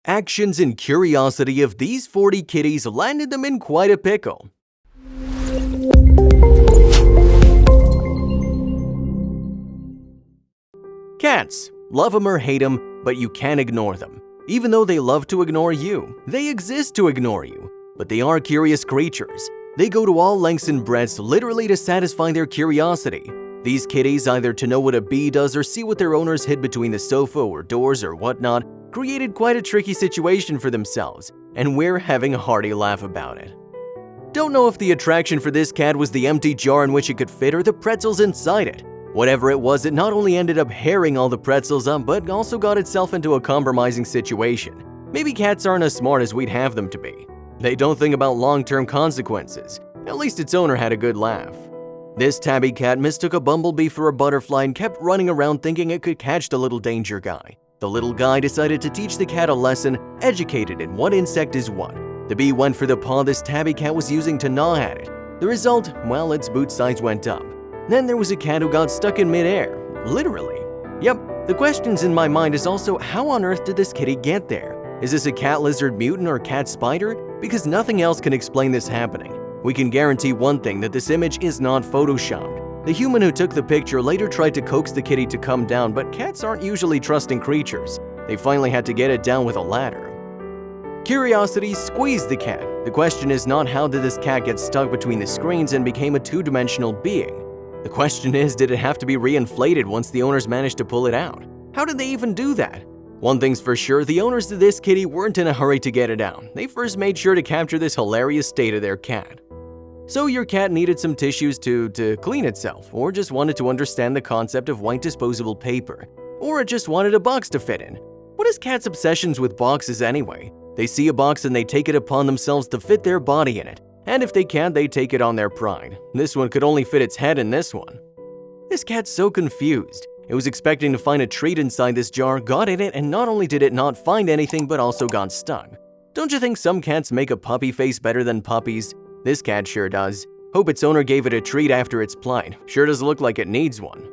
actions and curiosity of these 40 kitties landed them in quite a pickle. Cats. Love them or hate them, but you can't ignore them. Even though they love to ignore you, they exist to ignore you. But they are curious creatures. They go to all lengths and breadths literally to satisfy their curiosity. These kitties, either to know what a bee does or see what their owners hid between the sofa or doors or whatnot, created quite a tricky situation for themselves, and we're having a hearty laugh about it. Don't know if the attraction for this cat was the empty jar in which it could fit or the pretzels inside it. Whatever it was, it not only ended up hairing all the pretzels up, but also got itself into a compromising situation. Maybe cats aren't as smart as we'd have them to be. They don't think about long-term consequences. At least its owner had a good laugh. This tabby cat mistook a bumblebee for a butterfly and kept running around thinking it could catch the little danger guy. The little guy decided to teach the cat a lesson, educated in what insect is what. The bee went for the paw this tabby cat was using to gnaw at it. The result, well, its boot size went up. Then there was a cat who got stuck in midair, literally. Yep, the questions in my mind is also, how on earth did this kitty get there? Is this a cat lizard mutant or cat spider? Because nothing else can explain this happening. We can guarantee one thing, that this image is not photoshopped. The human who took the picture later tried to coax the kitty to come down, but cats aren't usually trusting creatures. They finally had to get it down with a ladder. Curiosity squeezed the cat. The question is not how did this cat get stuck between the screens and became a two-dimensional being. The question is, did it have to be reinflated once the owners managed to pull it out? How did they even do that? One thing's for sure, the owners of this kitty weren't in a hurry to get it out. They first made sure to capture this hilarious state of their cat. So your cat needed some tissues to clean itself, or just wanted to understand the concept of white disposable paper, or it just wanted a box to fit in. What is cats' obsessions with boxes anyway? They see a box and they take it upon themselves to fit their body in it. And if they can't, they take it on their pride. This one could only fit its head in this one. This cat's so confused. It was expecting to find a treat inside this jar, got in it, and not only did it not find anything, but also got stuck. Don't you think some cats make a puppy face better than puppies? This cat sure does. Hope its owner gave it a treat after its plight. Sure does look like it needs one.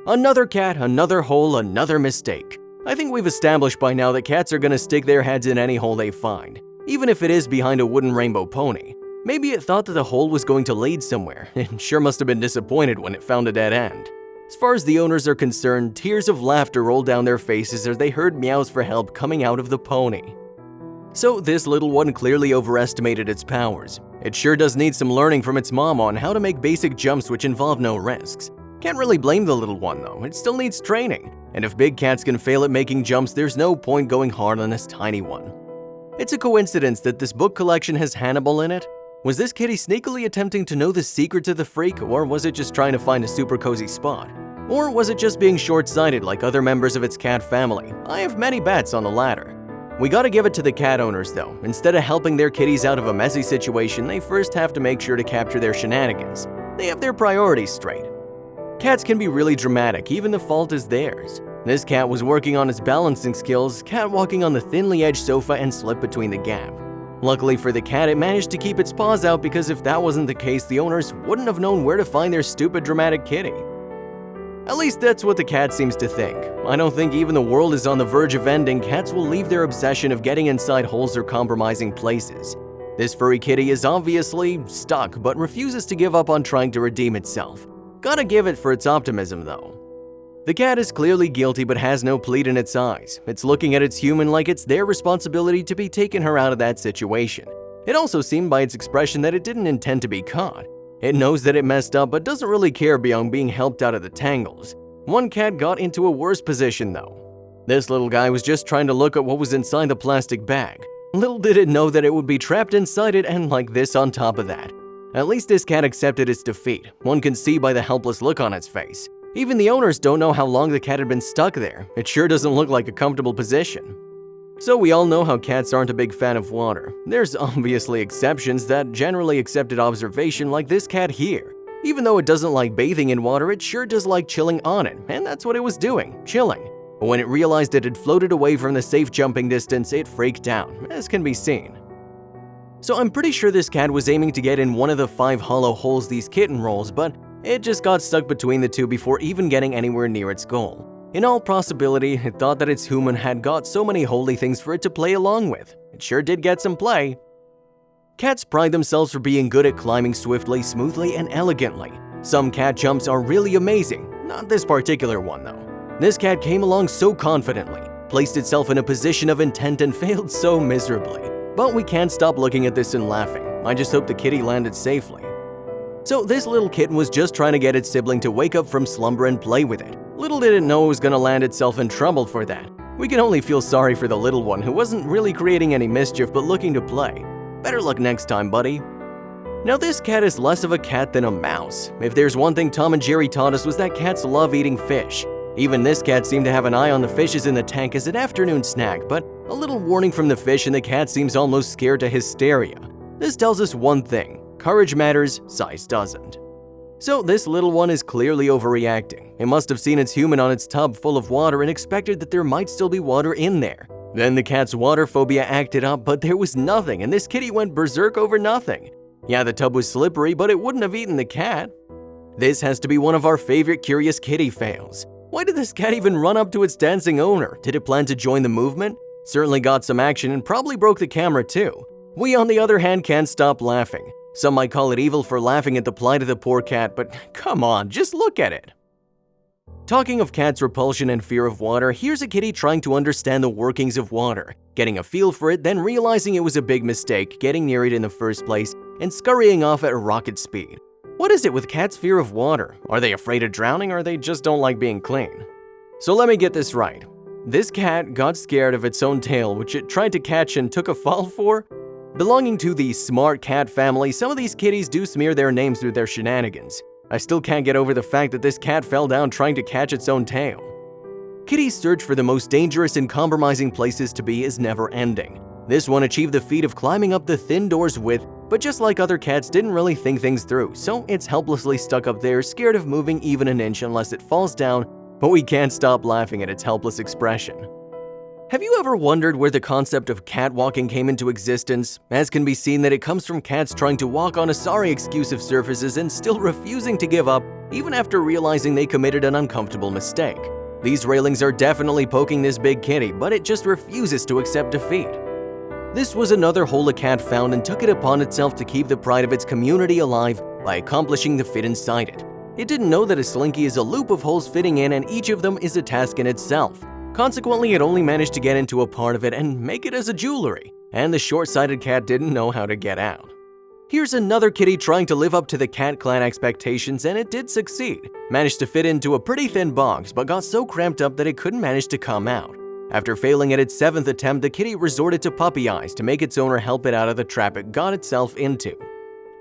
Another cat, another hole, another mistake. I think we've established by now that cats are gonna stick their heads in any hole they find, even if it is behind a wooden rainbow pony. Maybe it thought that the hole was going to lead somewhere. It sure must have been disappointed when it found a dead end. As far as the owners are concerned, tears of laughter rolled down their faces as they heard meows for help coming out of the pony. So this little one clearly overestimated its powers. It sure does need some learning from its mom on how to make basic jumps which involve no risks. Can't really blame the little one though, it still needs training. And if big cats can fail at making jumps, there's no point going hard on this tiny one. It's a coincidence that this book collection has Hannibal in it. Was this kitty sneakily attempting to know the secrets of the freak, or was it just trying to find a super cozy spot? Or was it just being short-sighted like other members of its cat family? I have many bets on the latter. We gotta give it to the cat owners though. Instead of helping their kitties out of a messy situation, they first have to make sure to capture their shenanigans. They have their priorities straight. Cats can be really dramatic, even the fault is theirs. This cat was working on its balancing skills, catwalking on the thinly edged sofa and slipped between the gap. Luckily for the cat, it managed to keep its paws out because if that wasn't the case, the owners wouldn't have known where to find their stupid dramatic kitty. At least that's what the cat seems to think. I don't think even the world is on the verge of ending. Cats will leave their obsession of getting inside holes or compromising places. This furry kitty is obviously stuck, but refuses to give up on trying to redeem itself. Gotta give it for its optimism though. The cat is clearly guilty but has no plead in its eyes. It's looking at its human like it's their responsibility to be taking her out of that situation. It also seemed by its expression that it didn't intend to be caught. It knows that it messed up but doesn't really care beyond being helped out of the tangles. One cat got into a worse position though. This little guy was just trying to look at what was inside the plastic bag. Little did it know that it would be trapped inside it and like this on top of that. At least this cat accepted its defeat. One can see by the helpless look on its face. Even the owners don't know how long the cat had been stuck there. It sure doesn't look like a comfortable position. So we all know how cats aren't a big fan of water. There's obviously exceptions, that generally accepted observation like this cat here. Even though it doesn't like bathing in water, it sure does like chilling on it, and that's what it was doing, chilling. But when it realized it had floated away from the safe jumping distance, it freaked out, as can be seen. So I'm pretty sure this cat was aiming to get in one of the 5 hollow holes these kitten rolls, but it just got stuck between the two before even getting anywhere near its goal. In all possibility, it thought that its human had got so many holy things for it to play along with. It sure did get some play. Cats pride themselves for being good at climbing swiftly, smoothly, and elegantly. Some cat jumps are really amazing. Not this particular one, though. This cat came along so confidently, placed itself in a position of intent, and failed so miserably. But we can't stop looking at this and laughing. I just hope the kitty landed safely. So this little kitten was just trying to get its sibling to wake up from slumber and play with it. Little did it know it was going to land itself in trouble for that. We can only feel sorry for the little one who wasn't really creating any mischief but looking to play. Better luck next time, buddy. Now this cat is less of a cat than a mouse. If there's one thing Tom and Jerry taught us was that cats love eating fish. Even this cat seemed to have an eye on the fishes in the tank as an afternoon snack, but a little warning from the fish and the cat seems almost scared to hysteria. This tells us one thing: courage matters, size doesn't. So this little one is clearly overreacting. It must have seen its human on its tub full of water and expected that there might still be water in there. Then the cat's water phobia acted up, but there was nothing, and this kitty went berserk over nothing. Yeah, the tub was slippery, but it wouldn't have eaten the cat. This has to be one of our favorite curious kitty fails. Why did this cat even run up to its dancing owner? Did it plan to join the movement? Certainly got some action and probably broke the camera too. We, on the other hand, can't stop laughing. Some might call it evil for laughing at the plight of the poor cat, but come on, just look at it. Talking of cats' repulsion and fear of water, here's a kitty trying to understand the workings of water, getting a feel for it, then realizing it was a big mistake getting near it in the first place, and scurrying off at rocket speed. What is it with cats' fear of water? Are they afraid of drowning, or they just don't like being clean? So let me get this right. This cat got scared of its own tail, which it tried to catch and took a fall for? Belonging to the smart cat family, some of these kitties do smear their names through their shenanigans. I still can't get over the fact that this cat fell down trying to catch its own tail. Kitties' search for the most dangerous and compromising places to be is never ending. This one achieved the feat of climbing up the thin door's width, but just like other cats, didn't really think things through, so it's helplessly stuck up there, scared of moving even an inch unless it falls down, but we can't stop laughing at its helpless expression. Have you ever wondered where the concept of catwalking came into existence? As can be seen that it comes from cats trying to walk on a sorry excuse of surfaces and still refusing to give up, even after realizing they committed an uncomfortable mistake. These railings are definitely poking this big kitty, but it just refuses to accept defeat. This was another hole a cat found and took it upon itself to keep the pride of its community alive by accomplishing the fit inside it. It didn't know that a slinky is a loop of holes fitting in, and each of them is a task in itself. Consequently, it only managed to get into a part of it and make it as a jewelry, and the short-sighted cat didn't know how to get out. Here's another kitty trying to live up to the cat clan expectations, and it did succeed. Managed to fit into a pretty thin box, but got so cramped up that it couldn't manage to come out. After failing at its 7th attempt, the kitty resorted to puppy eyes to make its owner help it out of the trap it got itself into.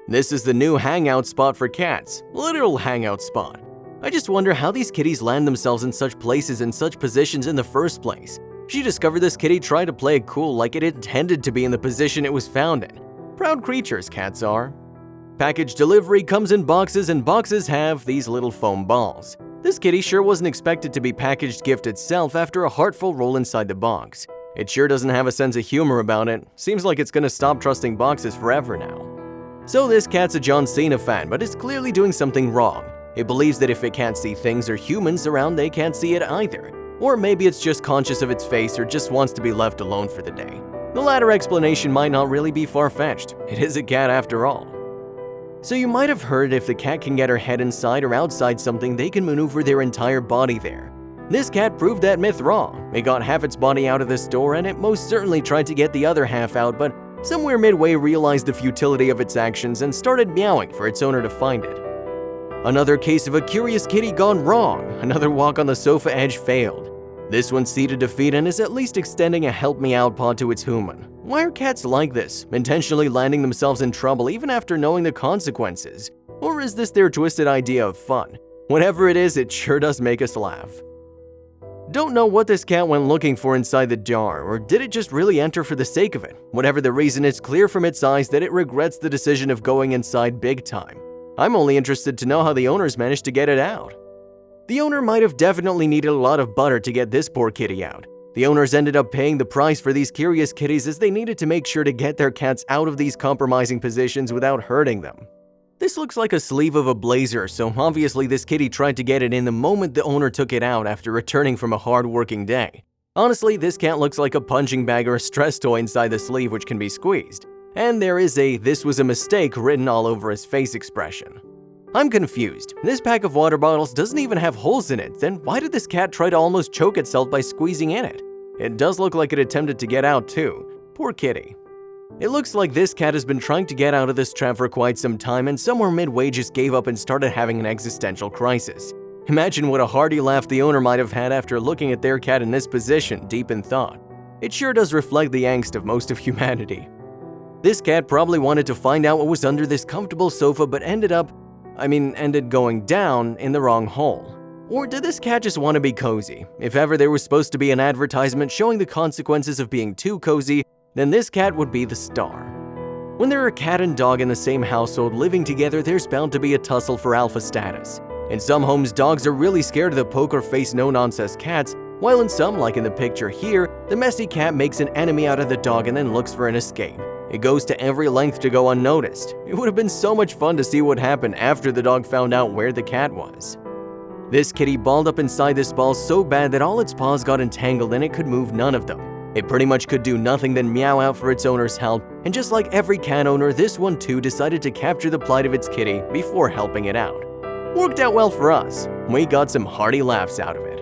This is the new hangout spot for cats, literal hangout spot. I just wonder how these kitties land themselves in such places and such positions in the first place. She discovered this kitty tried to play it cool like it intended to be in the position it was found in. Proud creatures, cats are. Package delivery comes in boxes, and boxes have these little foam balls. This kitty sure wasn't expected to be packaged gift itself after a heartful roll inside the box. It sure doesn't have a sense of humor about it. Seems like it's gonna stop trusting boxes forever now. So this cat's a John Cena fan, but it's clearly doing something wrong. It believes that if it can't see things or humans around, they can't see it either. Or maybe it's just conscious of its face or just wants to be left alone for the day. The latter explanation might not really be far-fetched. It is a cat after all. So you might have heard if the cat can get her head inside or outside something, they can maneuver their entire body there. This cat proved that myth wrong. It got half its body out of this door, and it most certainly tried to get the other half out, but somewhere midway realized the futility of its actions and started meowing for its owner to find it. Another case of a curious kitty gone wrong. Another walk on the sofa edge failed. This one ceded defeat and is at least extending a help me out paw to its human. Why are cats like this, intentionally landing themselves in trouble even after knowing the consequences? Or is this their twisted idea of fun? Whatever it is, it sure does make us laugh. Don't know what this cat went looking for inside the jar, or did it just really enter for the sake of it? Whatever the reason, it's clear from its eyes that it regrets the decision of going inside big time. I'm only interested to know how the owners managed to get it out. The owner might have definitely needed a lot of butter to get this poor kitty out. The owners ended up paying the price for these curious kitties as they needed to make sure to get their cats out of these compromising positions without hurting them. This looks like a sleeve of a blazer, so obviously this kitty tried to get it in the moment the owner took it out after returning from a hard-working day. Honestly, this cat looks like a punching bag or a stress toy inside the sleeve which can be squeezed. And there is a "this was a mistake" written all over his face expression. I'm confused. This pack of water bottles doesn't even have holes in it, then why did this cat try to almost choke itself by squeezing in it? It does look like it attempted to get out too. Poor kitty. It looks like this cat has been trying to get out of this trap for quite some time and somewhere midway just gave up and started having an existential crisis. Imagine what a hearty laugh the owner might have had after looking at their cat in this position, deep in thought. It sure does reflect the angst of most of humanity. This cat probably wanted to find out what was under this comfortable sofa but ended going down in the wrong hole. Or did this cat just want to be cozy? If ever there was supposed to be an advertisement showing the consequences of being too cozy, then this cat would be the star. When there are a cat and dog in the same household living together, there's bound to be a tussle for alpha status. In some homes, dogs are really scared of the poker face no-nonsense cats, while in some, like in the picture here, the messy cat makes an enemy out of the dog and then looks for an escape. It goes to every length to go unnoticed. It would have been so much fun to see what happened after the dog found out where the cat was. This kitty balled up inside this ball so bad that all its paws got entangled and it could move none of them. It pretty much could do nothing than meow out for its owner's help, and just like every cat owner, this one too decided to capture the plight of its kitty before helping it out. Worked out well for us. We got some hearty laughs out of it.